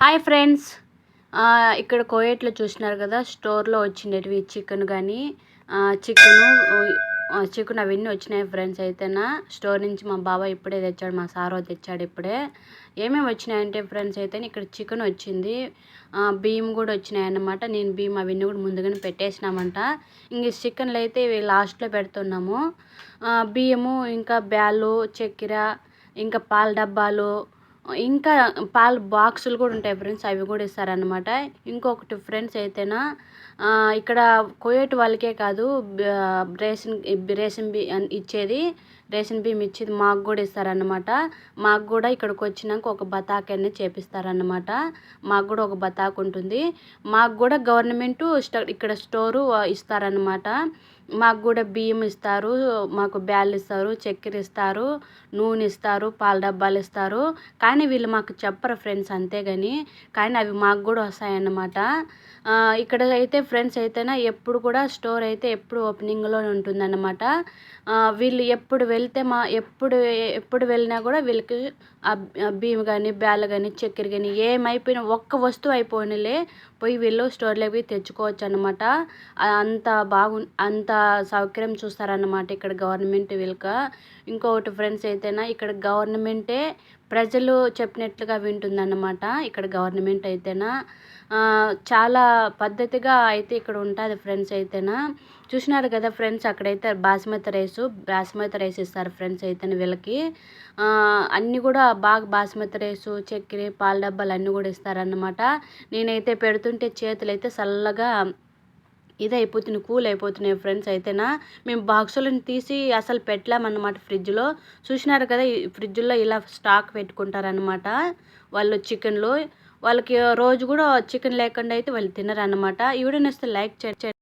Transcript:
Hi friends, ఇక్కడ కోయేట్లో చూసినారు కదా, స్టోర్లో వచ్చినవి చికెన్ కానీ చికెన్ అవన్నీ వచ్చినాయి ఫ్రెండ్స్. అయితేనా స్టోర్ నుంచి మా బాబాయ్ ఇప్పుడే తెచ్చాడు, మా సారో తెచ్చాడు ఇప్పుడే. ఏమేమి వచ్చినాయంటే ఫ్రెండ్స్ అయితే ఇక్కడ చికెన్ వచ్చింది, బియ్యం కూడా వచ్చినాయి అన్నమాట. నేను బియ్యం అవన్నీ కూడా ముందుగానే పెట్టేసినామంట. ఇంక చికెన్లు అయితే ఇవి లాస్ట్లో పెడుతున్నాము. బియ్యము, ఇంకా బ్యాళ్ళు, చక్కెర, ఇంకా పాల డబ్బాలు, ఇంకా పాల బాక్సులు కూడా ఉంటాయి ఫ్రెండ్స్, అవి కూడా ఇస్తారనమాట. ఇంకొకటి ఫ్రెండ్స్ అయితేనా ఇక్కడ కువైట్ వాళ్ళకే కాదు, రేషన్ బియ్యం ఇచ్చేది, రేషన్ బియ్యం ఇచ్చేది మాకు కూడా ఇస్తారనమాట. మాకు కూడా ఇక్కడికి వచ్చినాక ఒక బతాక్ అనేది చేపిస్తారనమాట. మాకు కూడా ఒక బతాక్ ఉంటుంది. మాకు కూడా గవర్నమెంటు ఇక్కడ స్టోరు ఇస్తారనమాట. మాకు కూడా బియ్యం ఇస్తారు, మాకు బ్యాళ్ళు ఇస్తారు, చక్కెర ఇస్తారు, నూనె ఇస్తారు, పాల డబ్బాలు ఇస్తారు. కానీ వీళ్ళు మాకు చెప్పరు ఫ్రెండ్స్, అంతేగాని కానీ అవి మాకు కూడా వస్తాయన్నమాట. ఇక్కడ అయితే ఫ్రెండ్స్ అయితేనా ఎప్పుడు కూడా స్టోర్ అయితే ఎప్పుడు ఓపెనింగ్లో ఉంటుందన్నమాట. వీళ్ళు ఎప్పుడు వెళ్తే ఎప్పుడు వెళ్ళినా కూడా వీళ్ళకి బియ్యం కానీ బ్యాళ్ళు కానీ చక్కెర కానీ ఏమైపోయినా ఒక్క వస్తువు అయిపోయినలే పోయి వీళ్ళు స్టోర్లోకి తెచ్చుకోవచ్చు అనమాట. అంత సౌకర్యం చూస్తారన్నమాట ఇక్కడ గవర్నమెంట్ వీళ్ళకి. ఇంకొకటి ఫ్రెండ్స్ అయితేనా ఇక్కడ గవర్నమెంటే ప్రజలు చెప్పినట్లుగా వింటుందన్నమాట. ఇక్కడ గవర్నమెంట్ అయితేనా చాలా పద్ధతిగా అయితే ఇక్కడ ఉంటుంది ఫ్రెండ్స్. అయితేనా చూసినారు కదా ఫ్రెండ్స్, అక్కడైతే బాస్మతి రైస్ ఇస్తారు ఫ్రెండ్స్. అయితేనే వీళ్ళకి అన్నీ కూడా బాగా బాస్మతి రైసు, చక్కెర, పాల డబ్బాలు అన్నీ కూడా ఇస్తారన్నమాట. నేనైతే పెడుతుంటే చేతులు అయితే చల్లగా కూల్ అయిపోతున్నాయి ఫ్రెండ్స్. అయితేనా మేము బాక్సులను తీసి అసలు పెట్టలేమన్నమాట ఫ్రిడ్జ్లో. చూసినారు కదా, ఈ ఫ్రిడ్జ్లో ఇలా స్టాక్ పెట్టుకుంటారనమాట వాళ్ళు చికెన్లు. వాళ్ళకి రోజు కూడా చికెన్ లేకుండా అయితే వాళ్ళు తినరన్నమాట. ఈ వీడియో నచ్చితే లైక్ చేయండి.